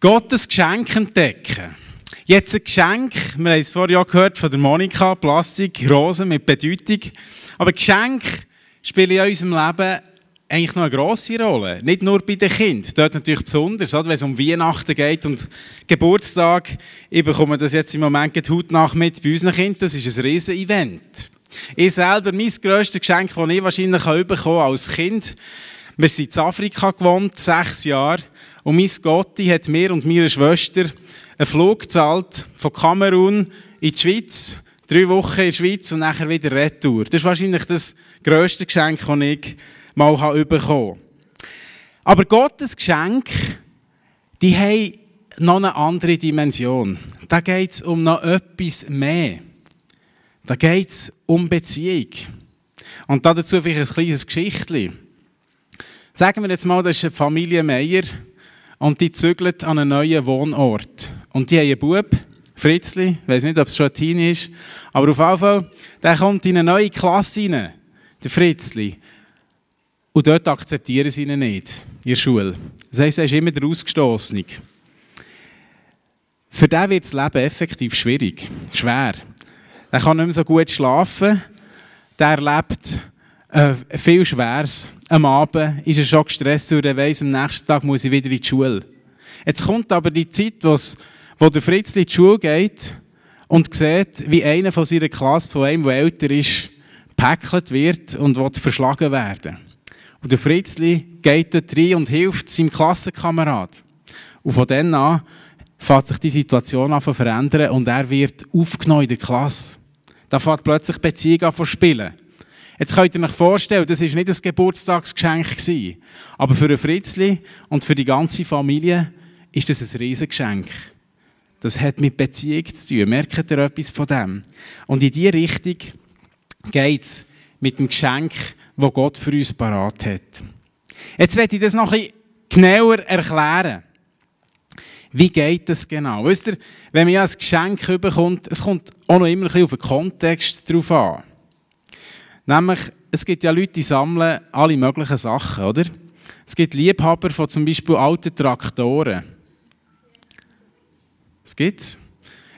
Gottes Geschenk entdecken. Jetzt ein Geschenk, wir haben es vorhin auch gehört von der Monika, Plastik, Rosen mit Bedeutung. Aber Geschenke spielen in unserem Leben eigentlich noch eine grosse Rolle. Nicht nur bei den Kindern, dort natürlich besonders, wenn es um Weihnachten geht und Geburtstag. Ich bekomme das jetzt im Moment hautnah mit bei unseren Kindern, das ist ein riesen Event. Ich selber, mein grösstes Geschenk, das ich wahrscheinlich bekommen als Kind, wir sind in Afrika gewohnt, 6 Jahre, und mein Gotti hat mir und meiner Schwester einen Flug gezahlt von Kamerun in die Schweiz, 3 Wochen in der Schweiz und nachher wieder retour. Das ist wahrscheinlich das grösste Geschenk, das ich mal bekommen habe. Aber Gottes Geschenke, die haben noch eine andere Dimension. Da geht es um noch etwas mehr. Da geht es um Beziehung. Und dazu vielleicht ein kleines Geschichtchen. Sagen wir jetzt mal, das ist eine Familie Meier und die zügelt an einen neuen Wohnort. Und die haben einen Bub, Fritzli, ich weiss nicht, ob es schon ein Teen ist, aber auf jeden Fall, der kommt in eine neue Klasse rein, der Fritzli. Und dort akzeptieren sie ihn nicht, in der Schule. Das heisst, er ist immer der Ausgestossene. Für den wird das Leben effektiv schwierig, schwer. Er kann nicht mehr so gut schlafen, der erlebt viel Schweres. Am Abend ist er schon gestresst, weil er weiss, am nächsten Tag muss ich wieder in die Schule. Jetzt kommt aber die Zeit, wo der Fritzli in die Schule geht und sieht, wie einer von seiner Klasse, von einem, der älter ist, gepäckelt wird und will verschlagen werden. Und der Fritzli geht dort rein und hilft seinem Klassenkamerad. Und von dann an fängt sich die Situation an zu verändern und er wird aufgenommen in der Klasse. Da fängt plötzlich die Beziehung an zu spielen. Jetzt könnt ihr euch vorstellen, das war nicht ein Geburtstagsgeschenk, aber für den Fritzli und für die ganze Familie ist das ein Riesengeschenk. Das hat mit Beziehung zu tun. Merkt ihr etwas von dem? Und in diese Richtung geht es mit dem Geschenk, das Gott für uns parat hat. Jetzt werde ich das noch ein bisschen genauer erklären. Wie geht das genau? Wisst ihr, wenn man ja ein Geschenk bekommt, es kommt auch noch immer ein bisschen auf den Kontext drauf an. Nämlich, es gibt ja Leute, die sammeln alle möglichen Sachen, oder? Es gibt Liebhaber von zum Beispiel alten Traktoren. Das gibt's.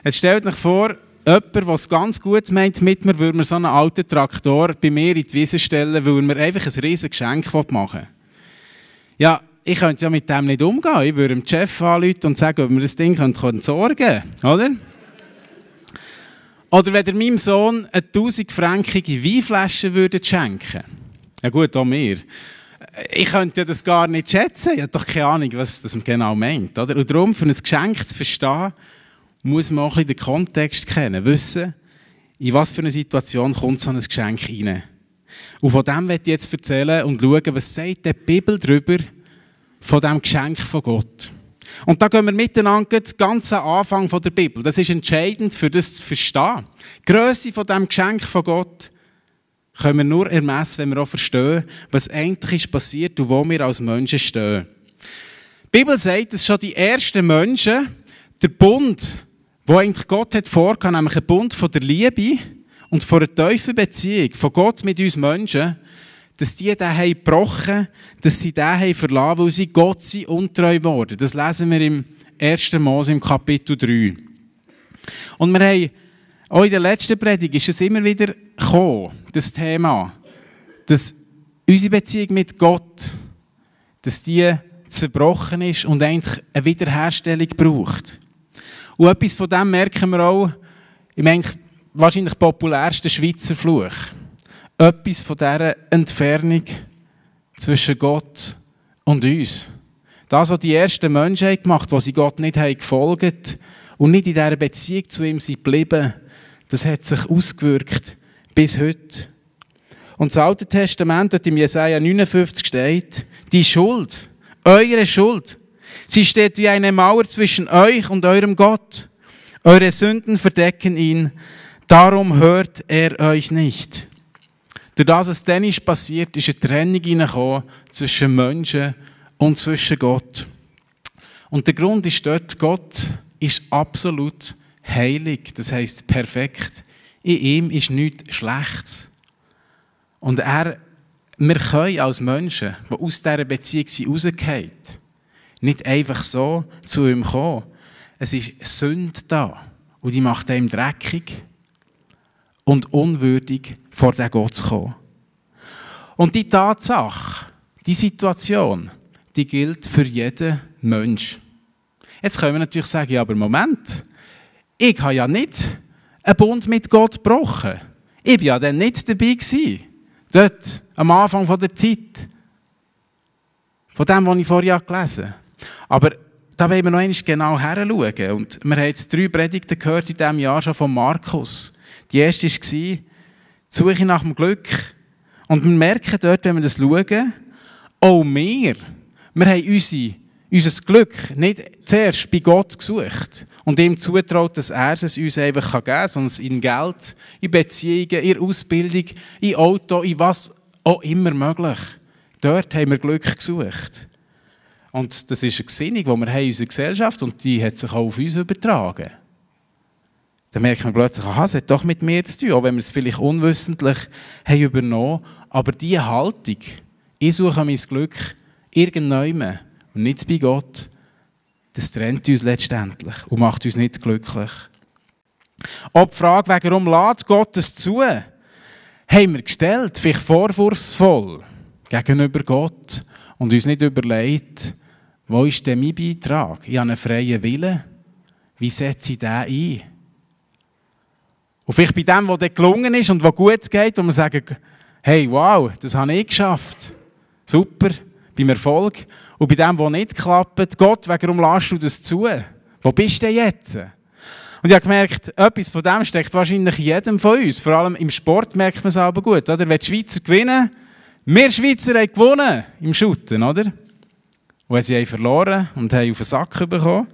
Jetzt stellt euch vor, jemand, der es ganz gut meint mit mir, würde mir so einen alten Traktor bei mir in die Wiese stellen, weil er mir einfach ein riesiges Geschenk machen will. Ja, ich könnte ja mit dem nicht umgehen. Ich würde dem Chef anrufen und sagen, ob wir das Ding entsorgen können, oder? Oder wenn ihr meinem Sohn eine 1000-fränkige Weinflasche schenken würde. Ja gut, auch mir. Ich könnte das gar nicht schätzen. Ich habe doch keine Ahnung, was das genau meint. Oder? Und darum, für ein Geschenk zu verstehen, muss man auch ein bisschen den Kontext kennen. Wissen, in was für eine Situation kommt so ein Geschenk rein. Und von dem werde ich jetzt erzählen und schauen, was sagt die Bibel darüber, von diesem Geschenk von Gott. Und da gehen wir miteinander den ganzen Anfang der Bibel. Das ist entscheidend, für das zu verstehen. Die Grösse von diesem Geschenk von Gott können wir nur ermessen, wenn wir auch verstehen, was eigentlich ist passiert und wo wir als Menschen stehen. Die Bibel sagt, dass schon die ersten Menschen der Bund, den eigentlich Gott hat vorgehabt, nämlich ein Bund von der Liebe und von einer tiefen Beziehung von Gott mit uns Menschen, dass die den haben gebrochen, dass sie den haben verlassen, weil sie Gott sind untreu geworden. Das lesen wir im 1. Mose im Kapitel 3. Und wir haben, auch in der letzten Predigt ist es immer wieder gekommen, das Thema, dass unsere Beziehung mit Gott, dass die zerbrochen ist und eigentlich eine Wiederherstellung braucht. Und etwas von dem merken wir auch im eigentlich wahrscheinlich populärsten Schweizer Fluch. Etwas von dieser Entfernung zwischen Gott und uns. Das, was die ersten Menschen gemacht haben, wo sie Gott nicht gefolgt haben und nicht in dieser Beziehung zu ihm sind geblieben, das hat sich ausgewirkt bis heute. Und das Alte Testament, dort im Jesaja 59 steht, die Schuld, eure Schuld, sie steht wie eine Mauer zwischen euch und eurem Gott. Eure Sünden verdecken ihn, darum hört er euch nicht. Durch das, was dann ist passiert, ist eine Trennung hineingekommen zwischen Menschen und zwischen Gott. Und der Grund ist dort, Gott ist absolut heilig, das heisst perfekt. In ihm ist nichts Schlechtes. Und wir können als Menschen, die aus dieser Beziehung rausgehen, nicht einfach so zu ihm kommen. Es ist Sünde da und die macht einem dreckig und unwürdig, vor den Gott zu kommen. Und die Tatsache, die Situation, die gilt für jeden Mensch. Jetzt können wir natürlich sagen, ja, aber Moment, ich habe ja nicht einen Bund mit Gott gebrochen. Ich war ja dann nicht dabei gewesen. Dort, am Anfang der Zeit. Von dem, was ich vorher gelesen habe. Aber da wollen wir noch einmal genau hinschauen. Und wir haben jetzt 3 Predigten gehört in diesem Jahr schon von Markus. Die erste war die Suche nach dem Glück. Und wir merken dort, wenn wir das schauen, auch wir haben unser Glück nicht zuerst bei Gott gesucht und ihm zutraut, dass er es uns einfach geben kann, sondern in Geld, in Beziehungen, in Ausbildung, in Auto, in was auch immer möglich. Dort haben wir Glück gesucht. Und das ist eine Gesinnung, die wir haben in unserer Gesellschaft und die hat sich auch auf uns übertragen. Dann merkt man plötzlich, aha, es hat doch mit mir zu tun, auch wenn wir es vielleicht unwissentlich haben übernommen. Aber diese Haltung, ich suche mein Glück irgendwann und nicht bei Gott, das trennt uns letztendlich und macht uns nicht glücklich. Ob die Frage, warum lässt Gott es zu, haben wir gestellt, vielleicht vorwurfsvoll gegenüber Gott und uns nicht überlegt, wo ist denn mein Beitrag? Ich habe einen freien Willen. Wie setze ich den ein? Und vielleicht bei dem, was dann gelungen ist und was gut geht, wo wir sagen, hey, wow, das habe ich geschafft. Super, beim Erfolg. Und bei dem, was nicht klappt, Gott, warum lässt du das zu? Wo bist du denn jetzt? Und ich habe gemerkt, etwas von dem steckt wahrscheinlich in jedem von uns. Vor allem im Sport merkt man es aber gut. Oder? Wenn die Schweizer gewinnen, wir Schweizer haben gewonnen im Shooten, oder? Und wenn sie haben verloren und haben auf den Sack bekommen,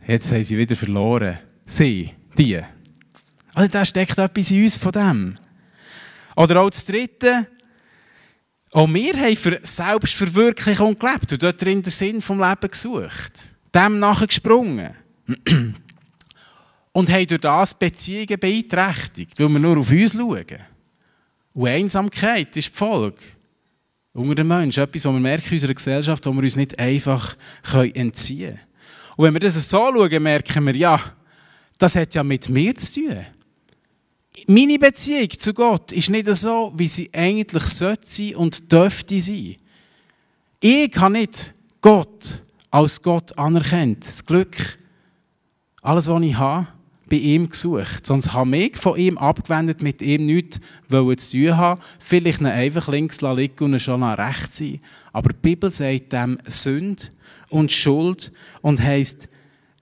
jetzt haben sie wieder verloren. Sie, die. Also da steckt etwas in uns von dem. Oder auch das Dritte, auch wir haben für Selbstverwirklichung gelebt und dort drin den Sinn vom Leben gesucht. Dem nachgesprungen. Und haben durch das Beziehungen beeinträchtigt, weil wir nur auf uns schauen. Und Einsamkeit ist die Folge. Unter den Menschen, etwas, was wir merken in unserer Gesellschaft, wo wir uns nicht einfach entziehen können. Und wenn wir das so schauen, merken wir, ja, das hat ja mit mir zu tun. Meine Beziehung zu Gott ist nicht so, wie sie eigentlich sollte sein und dürfte sein. Ich habe nicht Gott als Gott anerkannt. Das Glück, alles, was ich habe, bei ihm gesucht. Sonst habe ich mich von ihm abgewendet, mit ihm nichts zu tun haben. Vielleicht ihn einfach links liegen und schon nach rechts sein. Aber die Bibel sagt dem Sünde und Schuld und heisst,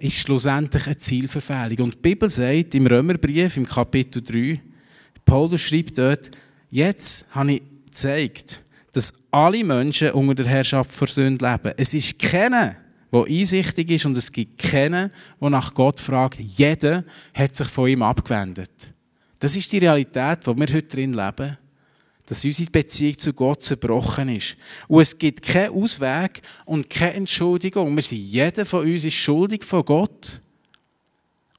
ist schlussendlich eine Zielverfehlung. Und die Bibel sagt im Römerbrief, im Kapitel 3, Paulus schreibt dort, jetzt habe ich gezeigt, dass alle Menschen unter der Herrschaft von Sünde leben. Es ist keiner, der einsichtig ist und es gibt keinen, der nach Gott fragt. Jeder hat sich von ihm abgewendet. Das ist die Realität, wo wir heute drin leben. Dass unsere Beziehung zu Gott zerbrochen ist. Und es gibt keinen Ausweg und keine Entschuldigung. Jeder von uns ist schuldig von Gott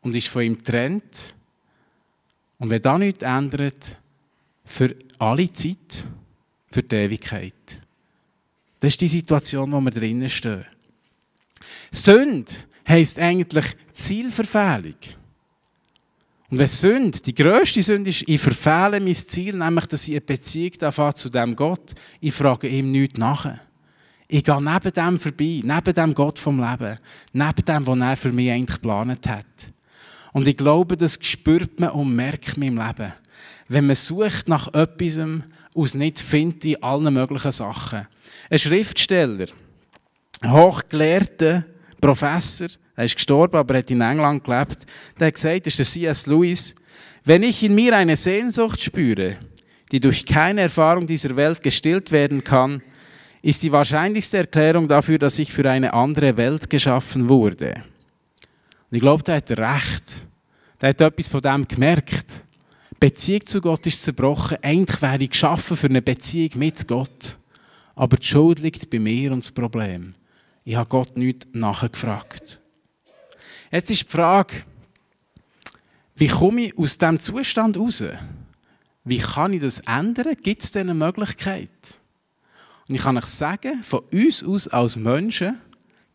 und ist von ihm getrennt. Und wenn das nichts ändert, für alle Zeit, für die Ewigkeit. Das ist die Situation, in der wir drinnen stehen. Sünde heisst eigentlich Zielverfehlung. Und wenn Sünde, die grösste Sünde ist, ich verfehle mein Ziel, nämlich, dass ich eine Beziehung zu diesem Gott, ich frage ihm nichts nach. Ich gehe neben dem vorbei, neben dem Gott vom Leben, neben dem, was er für mich eigentlich geplant hat. Und ich glaube, das spürt man und merkt man im Leben. Wenn man sucht nach etwas, was nicht findet in allen möglichen Sachen. Ein Schriftsteller, ein hochgelehrter Professor, er ist gestorben, aber er hat in England gelebt, der hat gesagt, das ist der C.S. Lewis, wenn ich in mir eine Sehnsucht spüre, die durch keine Erfahrung dieser Welt gestillt werden kann, ist die wahrscheinlichste Erklärung dafür, dass ich für eine andere Welt geschaffen wurde. Und ich glaube, der hat recht. Der hat etwas von dem gemerkt. Die Beziehung zu Gott ist zerbrochen. Eigentlich wäre ich geschaffen für eine Beziehung mit Gott. Aber die Schuld liegt bei mir und das Problem. Ich habe Gott nichts nachgefragt. Jetzt ist die Frage, wie komme ich aus diesem Zustand raus? Wie kann ich das ändern? Gibt es denn eine Möglichkeit? Und ich kann euch sagen, von uns aus als Menschen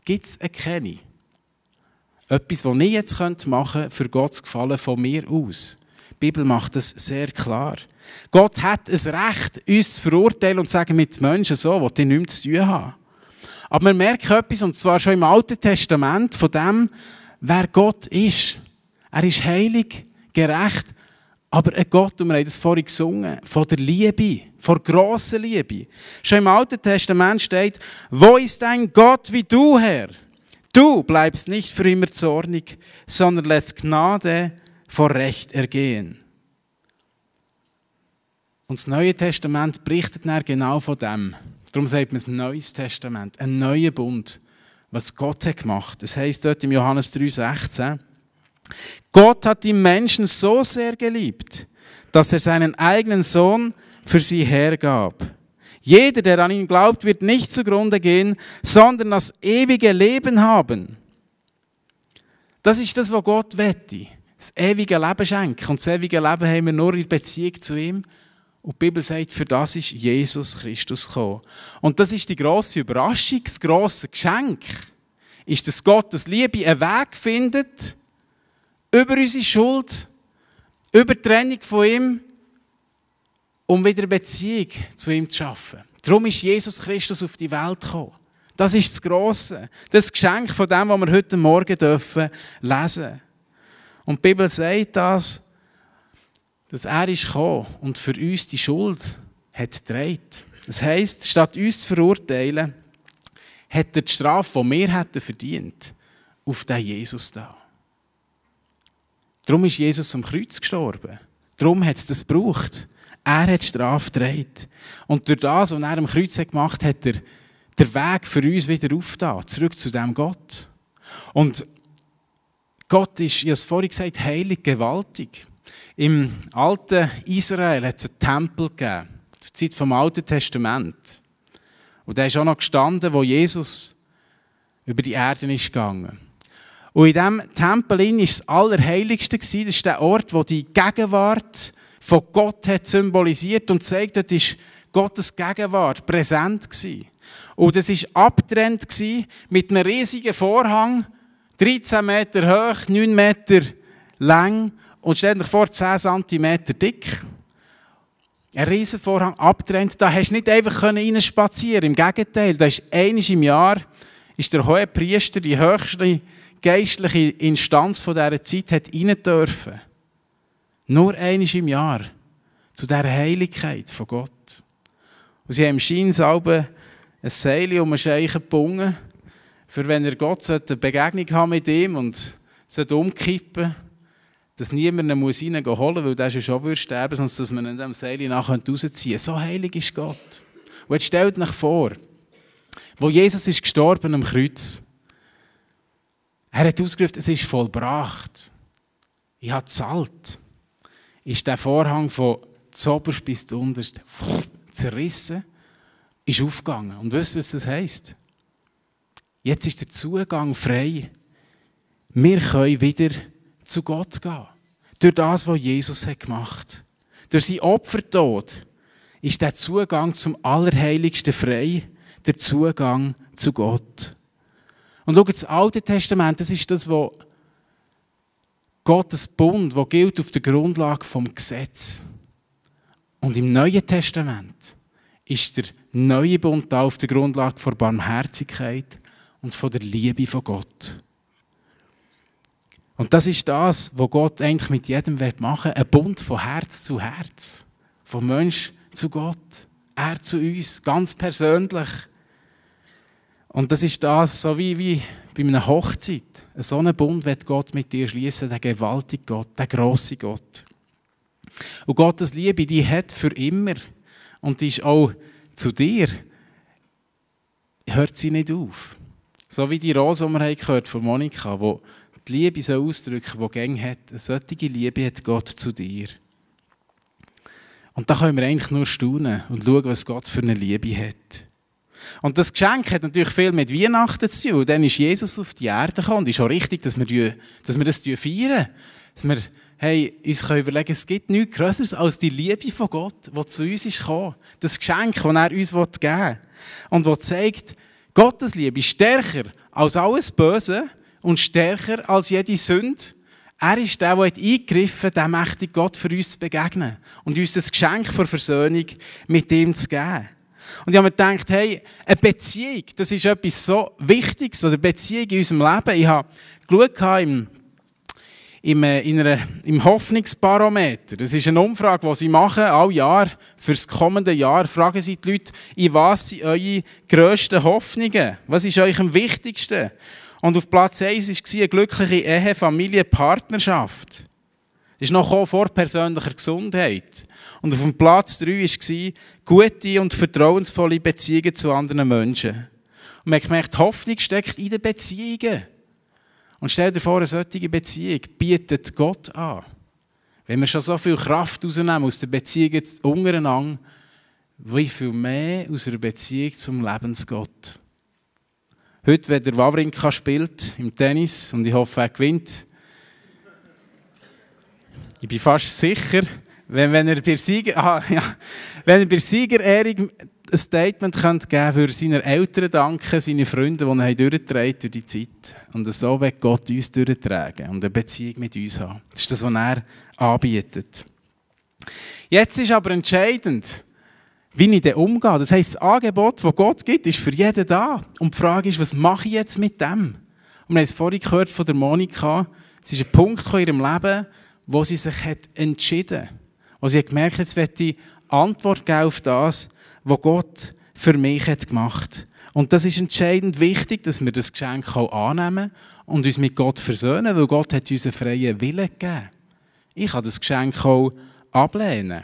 gibt es keine. Etwas, was ich jetzt machen könnte, für Gott zu gefallen, von mir aus. Die Bibel macht das sehr klar. Gott hat ein Recht, uns zu verurteilen und zu sagen, mit Menschen so, die ich nichts zu tun haben. Aber wir merken etwas, und zwar schon im Alten Testament, von dem, wer Gott ist. Er ist heilig, gerecht, aber ein Gott, und wir haben das vorhin gesungen, von der Liebe, von grosser Liebe. Schon im Alten Testament steht, wo ist ein Gott wie du, Herr? Du bleibst nicht für immer zornig, sondern lässt Gnade vor Recht ergehen. Und das Neue Testament berichtet dann genau von dem. Darum sagt man das Neues Testament, ein neuer Bund, was Gott hat gemacht. Das heisst dort im Johannes 3,16, Gott hat die Menschen so sehr geliebt, dass er seinen eigenen Sohn für sie hergab. Jeder, der an ihn glaubt, wird nicht zugrunde gehen, sondern das ewige Leben haben. Das ist das, was Gott wette. Das ewige Leben schenken. Und das ewige Leben haben wir nur in Beziehung zu ihm. Und die Bibel sagt, für das ist Jesus Christus gekommen. Und das ist die grosse Überraschung, das grosse Geschenk. Ist, dass Gottes Liebe einen Weg findet, über unsere Schuld, über die Trennung von ihm, um wieder eine Beziehung zu ihm zu schaffen. Darum ist Jesus Christus auf die Welt gekommen. Das ist das Grosse, das Geschenk von dem, was wir heute Morgen lesen dürfen. Und die Bibel sagt das, dass er ist gekommen und für uns die Schuld hat getragen. Das heisst, statt uns zu verurteilen, hat er die Strafe, die wir hätten verdient, auf den Jesus da. Darum ist Jesus am Kreuz gestorben. Darum hat es das gebraucht. Er hat die Strafe getragen. Und durch das, was er am Kreuz gemacht hat, hat er den Weg für uns wieder aufgetan, zurück zu dem Gott. Und Gott ist, ich habe es vorhin gesagt, heilig, gewaltig. Im alten Israel hat es einen Tempel gegeben, zur Zeit vom Alten Testament. Und der ist auch noch gestanden, wo Jesus über die Erde ist gegangen. Und in diesem Tempel war das Allerheiligste. Das ist der Ort, wo die Gegenwart von Gott hat symbolisiert und zeigt, dort war Gottes Gegenwart präsent gewesen. Und es war abgetrennt mit einem riesigen Vorhang, 13 Meter hoch, 9 Meter lang und stellt euch vor, 10 cm dick. Ein riesiger Vorhang abgetrennt, da hast du nicht einfach reinspazieren. Im Gegenteil, da ist einmal im Jahr ist der Hohepriester, die höchste geistliche Instanz von dieser Zeit, hat rein dürfen. Nur einmal im Jahr. Zu dieser Heiligkeit von Gott. Und sie haben im Scheinsalben ein Seil um einen Scheich gebunden, für wenn er Gott eine Begegnung haben mit ihm und umkippen, dass niemand ihn reingehen holen, weil der schon sterben, sonst dass man in diesem Seil nachher rausziehen könnte. So heilig ist Gott. Und jetzt stellt euch vor, wo Jesus ist gestorben am Kreuz, er hat ausgerufen, es ist vollbracht. Ich habe gezahlt. Ist der Vorhang von zuoberst bis zuunterst zerrissen, ist aufgegangen. Und wisst ihr, was das heisst? Jetzt ist der Zugang frei. Wir können wieder zu Gott gehen. Durch das, was Jesus hat gemacht hat. Durch sein Opfertod ist der Zugang zum Allerheiligsten frei. Der Zugang zu Gott. Und schaut, das Alte Testament, das ist das, was Gottes Bund, der gilt auf der Grundlage vom Gesetz. Und im Neuen Testament ist der neue Bund da auf der Grundlage von Barmherzigkeit und von der Liebe von Gott. Und das ist das, was Gott eigentlich mit jedem machen will. Ein Bund von Herz zu Herz. Von Mensch zu Gott. Er zu uns, ganz persönlich. Und das ist das, so wie bei einer Hochzeit. So einen Bund wird Gott mit dir schließen, der gewaltige Gott, der grosse Gott. Und Gottes Liebe, die hat für immer. Und die ist auch zu dir. Hört sie nicht auf. So wie die Rose, die wir gehört von Monika, die die Liebe so ausdrücken, die Gänge hat. Eine solche Liebe hat Gott zu dir. Und da können wir eigentlich nur staunen und schauen, was Gott für eine Liebe hat. Und das Geschenk hat natürlich viel mit Weihnachten zu tun. Dann ist Jesus auf die Erde gekommen. Und es ist auch richtig, dass wir das feiern. Dass wir hey, uns können überlegen, es gibt nichts Größeres als die Liebe von Gott, die zu uns ist gekommen. Das Geschenk, das er uns geben will. Und das zeigt, Gottes Liebe ist stärker als alles Böse und stärker als jede Sünde. Er ist der eingegriffen hat, der mächtige Gott für uns zu begegnen und uns das Geschenk der Versöhnung mit ihm zu geben. Und ich habe mir gedacht, hey, eine Beziehung, das ist etwas so Wichtiges, oder Beziehung in unserem Leben. Ich habe geschaut im Hoffnungsbarometer. Das ist eine Umfrage, die sie machen, alle Jahr, für das kommende Jahr. Fragen sie die Leute, in was sind eure grössten Hoffnungen? Was ist euch am wichtigsten? Und auf Platz 1 war eine glückliche Ehe, Familie, Partnerschaft. Das ist noch vor persönlicher Gesundheit. Und auf dem Platz 3 war gute und vertrauensvolle Beziehungen zu anderen Menschen. Und man hat gemerkt, die Hoffnung steckt in den Beziehungen. Und stell dir vor, eine solche Beziehung bietet Gott an. Wenn wir schon so viel Kraft rausnehmen aus den Beziehungen untereinander, wie viel mehr aus einer Beziehung zum Lebensgott. Heute, wenn der Wawrinka spielt im Tennis, und ich hoffe, er gewinnt, ich bin fast sicher, wenn er bei der Siegerehrung ein Statement geben könnte, würde er seinen Eltern danken, seinen Freunden, die ihn durchgetragen durch die Zeit. Und so wird Gott uns durchtragen und eine Beziehung mit uns haben. Das ist das, was er anbietet. Jetzt ist aber entscheidend, wie ich damit umgehe. Das heisst, das Angebot, das Gott gibt, ist für jeden da. Und die Frage ist, was mache ich jetzt mit dem? Und wir haben es vorhin gehört von der Monika, es ist ein Punkt in ihrem Leben, wo sie sich entschieden hat. Wo sie gemerkt hat, jetzt möchte ich Antwort geben auf das, was Gott für mich gemacht hat. Und das ist entscheidend wichtig, dass wir das Geschenk auch annehmen und uns mit Gott versöhnen, weil Gott hat uns einen freien Willen gegeben. Ich kann das Geschenk auch ablehnen.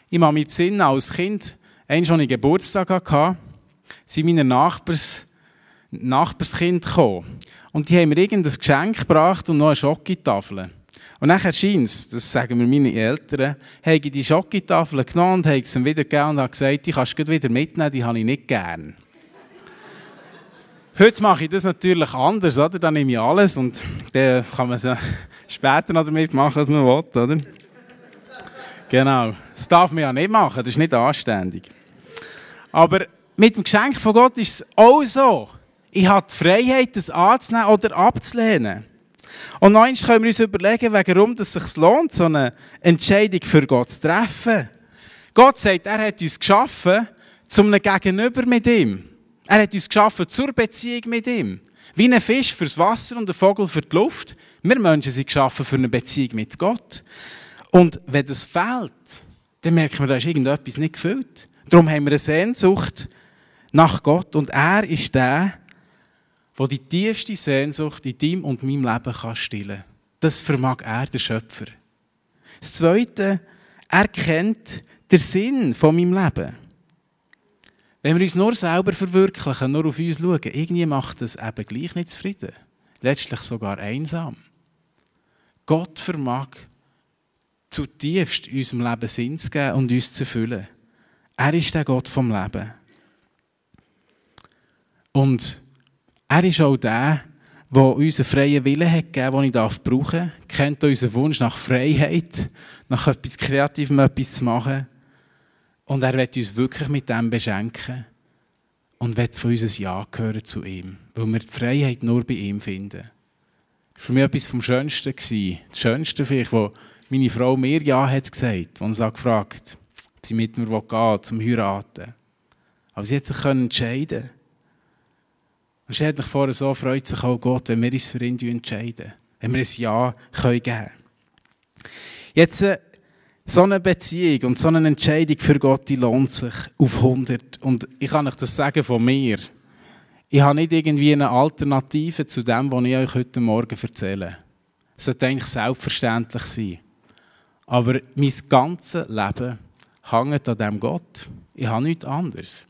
Ich kann mich besinnen, als Kind, einmal, als ich Geburtstag hatte, sind meine Nachbarskinder gekommen. Und die haben mir irgendein Geschenk gebracht und noch eine Schokotafel. Und dann scheint es, das sagen mir meine Eltern, habe ich die Schokotafel genommen und habe sie ihm wieder gegeben und habe gesagt, die kannst du wieder mitnehmen, die habe ich nicht gern. Heute mache ich das natürlich anders, oder? Dann nehme ich alles und dann kann man es später noch damit machen, was man will, oder? Genau. Das darf man ja nicht machen, das ist nicht anständig. Aber mit dem Geschenk von Gott ist es auch so. Ich habe die Freiheit, das anzunehmen oder abzulehnen. Und noch einmal können wir uns überlegen, warum es sich lohnt, so eine Entscheidung für Gott zu treffen. Gott sagt, er hat uns geschaffen zu einem Gegenüber mit ihm. Er hat uns geschaffen zur Beziehung mit ihm. Wie ein Fisch fürs Wasser und ein Vogel für die Luft. Wir Menschen sind geschaffen für eine Beziehung mit Gott. Und wenn das fehlt, dann merken wir, da ist irgendetwas nicht gefüllt. Darum haben wir eine Sehnsucht nach Gott. Und er ist der, der die tiefste Sehnsucht in deinem und meinem Leben stillen kann. Das vermag er, der Schöpfer. Das Zweite, er kennt den Sinn von meinem Leben. Wenn wir uns nur selber verwirklichen, nur auf uns schauen, irgendwie macht das eben gleich nicht zufrieden. Letztlich sogar einsam. Gott vermag zutiefst unserem Leben Sinn zu geben und uns zu erfüllen. Er ist der Gott vom Leben. Und er ist auch der, der uns einen freien Willen hat gegeben, den ich brauchen darf. Er kennt unseren Wunsch nach Freiheit, nach etwas Kreativem, etwas zu machen. Und er will uns wirklich mit dem beschenken und will von uns ein Ja gehören zu ihm, weil wir die Freiheit nur bei ihm finden. Das war für mich etwas vom Schönsten. Das Schönste vielleicht, wo meine Frau mir Ja hat gesagt, als sie gefragt, ob sie mit mir gehen will, zum Heiraten. Aber sie hat sich entscheiden. Und stellt euch vor, so freut sich auch Gott, wenn wir uns für ihn entscheiden. Wenn wir ein Ja geben können. Jetzt so eine Beziehung und so eine Entscheidung für Gott, die lohnt sich auf 100. Und ich kann euch das sagen von mir. Ich habe nicht irgendwie eine Alternative zu dem, was ich euch heute Morgen erzähle. Es sollte eigentlich selbstverständlich sein. Aber mein ganzes Leben hängt an diesem Gott. Ich habe nichts anderes.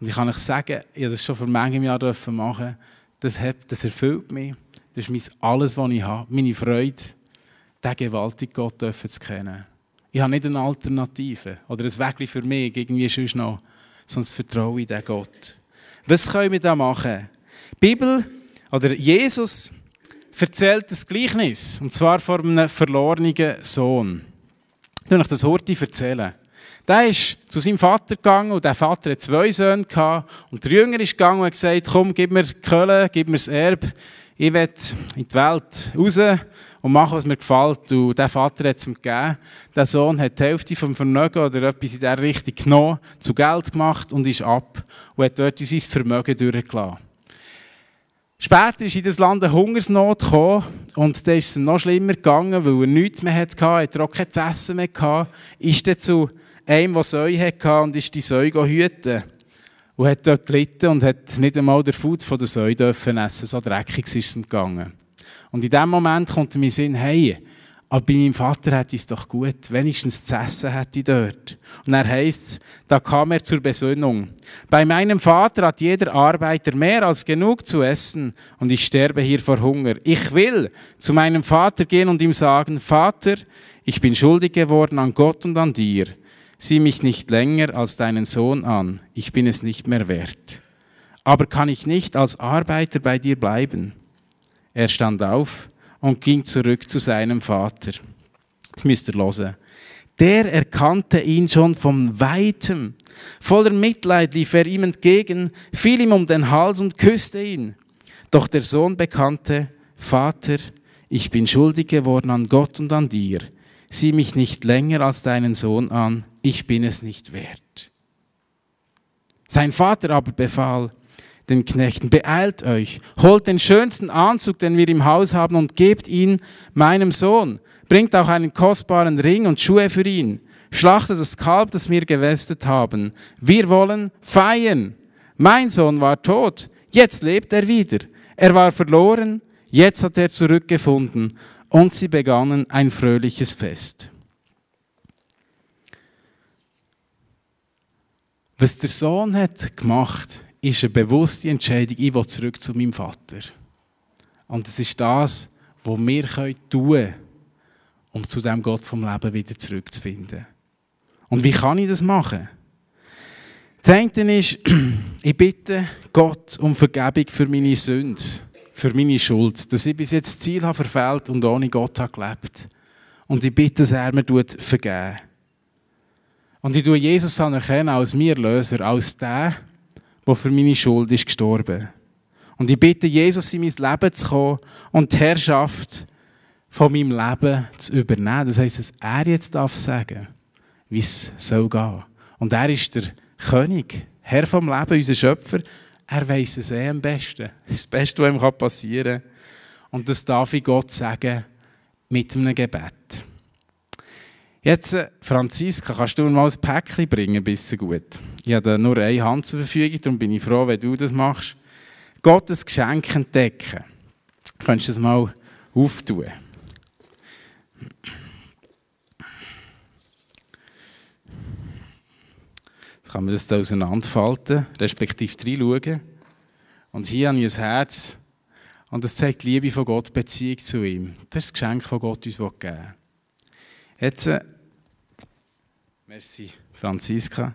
Und ich kann euch sagen, ich habe das schon vor manchem Jahr machen. Das erfüllt mich. Das ist alles, was ich habe. Meine Freude, den gewaltigen Gott zu kennen. Ich habe nicht eine Alternative oder ein Weg für mich, irgendwie sonst noch, sonst vertraue ich diesen Gott. Was können wir da machen? Die Bibel oder Jesus erzählt ein Gleichnis, und zwar von einem verlorenen Sohn. Ich will euch das heute erzählen. Der ist zu seinem Vater gegangen und der Vater hatte 2 Söhne gehabt. Und der Jünger ist gegangen und hat gesagt, komm, gib mir die Kohle, gib mir das Erbe. Ich will in die Welt raus und mache, was mir gefällt. Und der Vater hat es ihm gegeben. Der Sohn hat die Hälfte vom Vermögen oder etwas in dieser Richtung genommen, zu Geld gemacht und ist ab. Und hat dort sein Vermögen durchgelassen. Später ist in das Land eine Hungersnot gekommen und dann ist es ihm noch schlimmer gegangen, weil er nichts mehr hatte, hat er auch kein Essen mehr gehabt, ist dann zu einem, der Säue hatte und ist die Säue hüten. Und hat dort gelitten und hat nicht einmal den Fuß von der Säue dürfen essen. So dreckig ist es ihm gegangen. Und in dem Moment kommt mir in den Sinn, hey, aber bei meinem Vater hätte es doch gut, wenigstens zu essen hätte ich dort. Und dann heisst es, da kam er zur Besinnung. Bei meinem Vater hat jeder Arbeiter mehr als genug zu essen und ich sterbe hier vor Hunger. Ich will zu meinem Vater gehen und ihm sagen, Vater, ich bin schuldig geworden an Gott und an dir. Sieh mich nicht länger als deinen Sohn an, ich bin es nicht mehr wert. Aber kann ich nicht als Arbeiter bei dir bleiben? Er stand auf und ging zurück zu seinem Vater. Das müsst ihr hören. Der erkannte ihn schon von Weitem. Voller Mitleid lief er ihm entgegen, fiel ihm um den Hals und küsste ihn. Doch der Sohn bekannte, Vater, ich bin schuldig geworden an Gott und an dir. Sieh mich nicht länger als deinen Sohn an, ich bin es nicht wert. Sein Vater aber befahl den Knechten, beeilt euch, holt den schönsten Anzug, den wir im Haus haben, und gebt ihn meinem Sohn. Bringt auch einen kostbaren Ring und Schuhe für ihn. Schlachtet das Kalb, das wir gemästet haben. Wir wollen feiern. Mein Sohn war tot, jetzt lebt er wieder. Er war verloren, jetzt hat er zurückgefunden. Und sie begannen ein fröhliches Fest. Was der Sohn hat gemacht, ist eine bewusste Entscheidung, ich will zurück zu meinem Vater. Und das ist das, was wir tun können, um zu dem Gott vom Leben wieder zurückzufinden. Und wie kann ich das machen? Das eine ist, ich bitte Gott um Vergebung für meine Sünde, für meine Schuld, dass ich bis jetzt das Ziel habe verfehlt und ohne Gott habe gelebt. Und ich bitte, dass er mir vergeben. Und ich tue Jesus anerkennen als mein Erlöser, als der, der für meine Schuld ist gestorben. Und ich bitte Jesus, in mein Leben zu kommen und die Herrschaft von meinem Leben zu übernehmen. Das heisst, dass er jetzt sagen darf, wie es soll gehen. Und er ist der König, Herr vom Leben, unser Schöpfer. Er weiss es am besten. Das ist das Beste, was ihm passieren kann. Und das darf ich Gott sagen mit einem Gebet. Jetzt, Franziska, kannst du mir mal ein Päckchen bringen, bisschen gut? Ich habe nur eine Hand zur Verfügung, darum bin ich froh, wenn du das machst. Gottes Geschenk entdecken. Könntest du das mal auftun? Jetzt kann man das auseinanderfalten, respektive reinschauen. Und hier habe ich ein Herz und das zeigt die Liebe von Gott, die Beziehung zu ihm. Das ist das Geschenk, das Gott uns geben will. Jetzt, merci Franziska.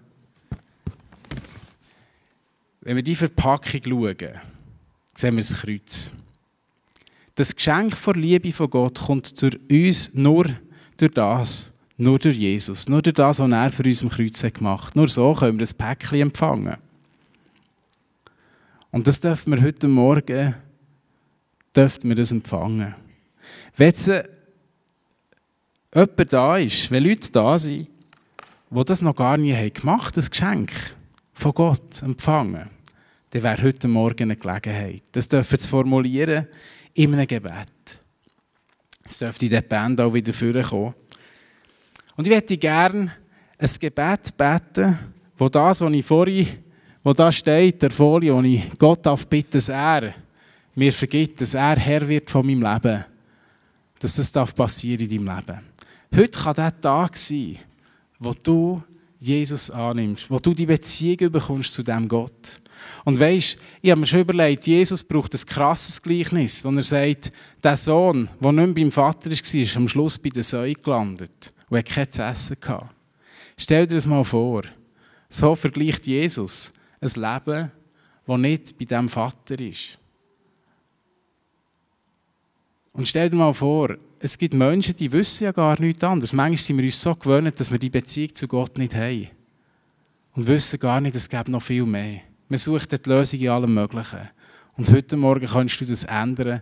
Wenn wir die Verpackung schauen, sehen wir das Kreuz. Das Geschenk der Liebe von Gott kommt zu uns nur durch das, nur durch Jesus, nur durch das, was er für uns am Kreuz gemacht hat. Nur so können wir das Päckchen empfangen. Und das dürfen wir heute Morgen empfangen. Wenn jetzt jemand da ist, wenn Leute da sind, die das noch gar nie gemacht haben, das Geschenk von Gott empfangen, dann wäre heute Morgen eine Gelegenheit. Das dürfen zu formulieren in einem Gebet. Es dürfte in der Band auch wieder vorkommen. Und ich möchte gerne ein Gebet beten, wo das, was ich vorhin, wo da steht, der Folie, wo ich Gott bitten, dass er mir vergibt, dass er Herr wird von meinem Leben, dass das passieren in deinem Leben. Heute kann der Tag sein, wo du Jesus annimmst, wo du die Beziehung bekommst zu diesem Gott. Und weisst, ich habe mir schon überlegt, Jesus braucht ein krasses Gleichnis, wo er sagt, der Sohn, der nicht mehr beim Vater war, ist am Schluss bei der Säue gelandet und hat kein zu essen gehabt. Stell dir das mal vor. So vergleicht Jesus ein Leben, das nicht bei diesem Vater ist. Und stell dir mal vor, es gibt Menschen, die wissen ja gar nichts anderes. Manchmal sind wir uns so gewöhnt, dass wir die Beziehung zu Gott nicht haben. Und wissen gar nicht, es gibt noch viel mehr. Man sucht die Lösung in allem Möglichen. Und heute Morgen kannst du das ändern,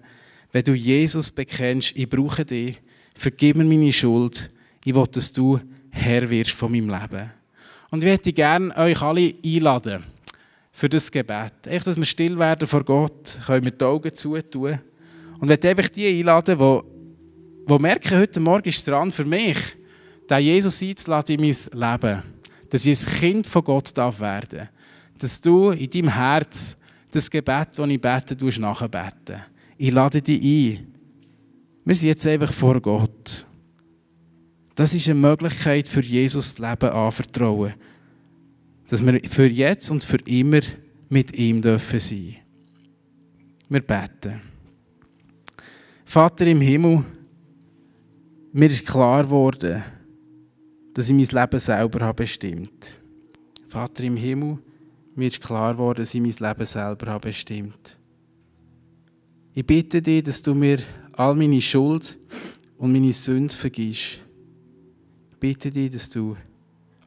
wenn du Jesus bekennst, ich brauche dich, vergib mir meine Schuld, ich will, dass du Herr wirst von meinem Leben. Und ich möchte gerne euch alle einladen für das Gebet. Echt, dass wir still werden vor Gott, können wir die Augen zutun. Und ich möchte einfach die einladen, die merken, heute Morgen ist es dran für mich, den Jesus einzuladen in mein Leben. Dass ich ein Kind von Gott werden darf. Dass du in deinem Herz das Gebet, das ich bete, nachbeten. Ich lade dich ein. Wir sind jetzt einfach vor Gott. Das ist eine Möglichkeit, für Jesus das Leben anvertrauen. Dass wir für jetzt und für immer mit ihm dürfen sein. Wir beten. Vater im Himmel, mir ist klar geworden, dass ich mein Leben selber bestimmt habe. Vater im Himmel, mir ist klar geworden, dass ich mein Leben selber bestimmt habe. Ich bitte dich, dass du mir all meine Schuld und meine Sünde vergibst. Ich bitte dich, dass du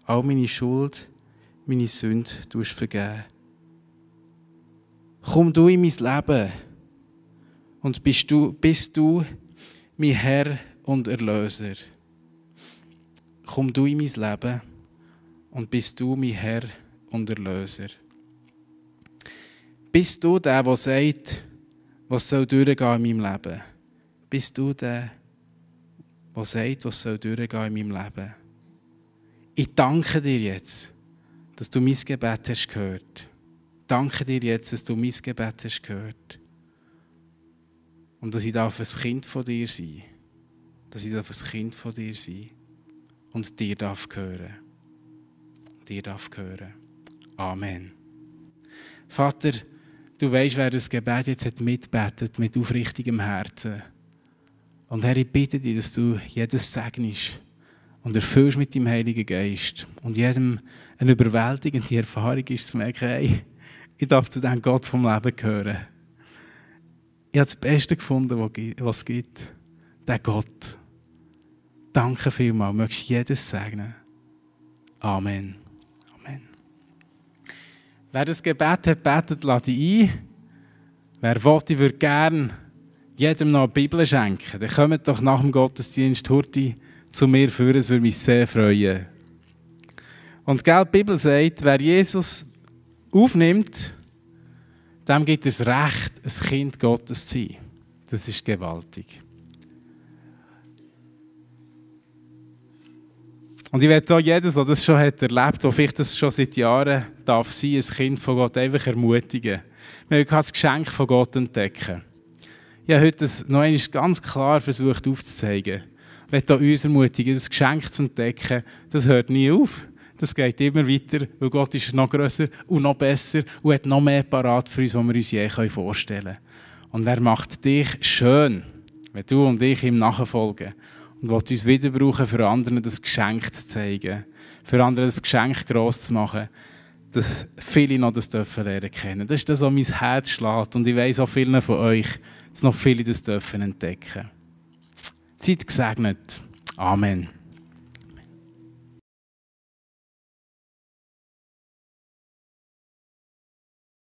all meine Schuld, meine Sünde vergeben. Komm du in mein Leben und bist du mein Herr und Erlöser. Komm du in mein Leben und bist du mein Herr und Erlöser. Bist du der sagt, was soll durchgehen in meinem Leben? Bist du der sagt, was soll durchgehen in meinem Leben? Ich danke dir jetzt, dass du mein Gebet hast gehört. Ich danke dir jetzt, dass du mein Gebet hast gehört. Und dass ich ein Kind von dir sein darf. Dass ich ein Kind von dir sein und dir darf gehören. Dir darf gehören. Amen. Vater, du weißt, wer das Gebet jetzt mitbetet, mit aufrichtigem Herzen. Und Herr, ich bitte dich, dass du jedes segnest und erfüllst mit deinem Heiligen Geist. Und jedem eine überwältigende Erfahrung ist, zu merken, hey, ich darf zu diesem Gott vom Leben gehören. Ich habe das Beste gefunden, was es gibt. Der Gott. Danke vielmals. Möchtest jedes segnen. Amen. Amen. Wer das Gebet hat betet, lade ich ein. Wer will, ich würde gerne jedem noch eine Bibel schenken. Dann kommt doch nach dem Gottesdienst Hurti zu mir führen. Es würde mich sehr freuen. Und die Bibel sagt, wer Jesus aufnimmt, dem gibt es Recht, ein Kind Gottes zu sein. Das ist gewaltig. Und ich werde auch jedes, der das schon erlebt hat, der vielleicht das schon seit Jahren darf sein, ein Kind von Gott einfach ermutigen. Wir können das Geschenk von Gott entdecken. Ich habe heute das noch einmal ganz klar versucht aufzuzeigen. Ich möchte uns ermutigen, das Geschenk zu entdecken, das hört nie auf. Das geht immer weiter, weil Gott ist noch grösser und noch besser und hat noch mehr parat für uns, was wir uns je vorstellen können. Und er macht dich schön, wenn du und ich ihm nachfolgen. Und will uns wieder brauchen, für anderen das Geschenk zu zeigen, für andere das Geschenk gross zu machen, dass viele noch das dürfen lernen kennen. Das ist das, was mein Herz schlägt. Und ich weiss auch vielen von euch, dass noch viele das dürfen entdecken. Seid gesegnet. Amen.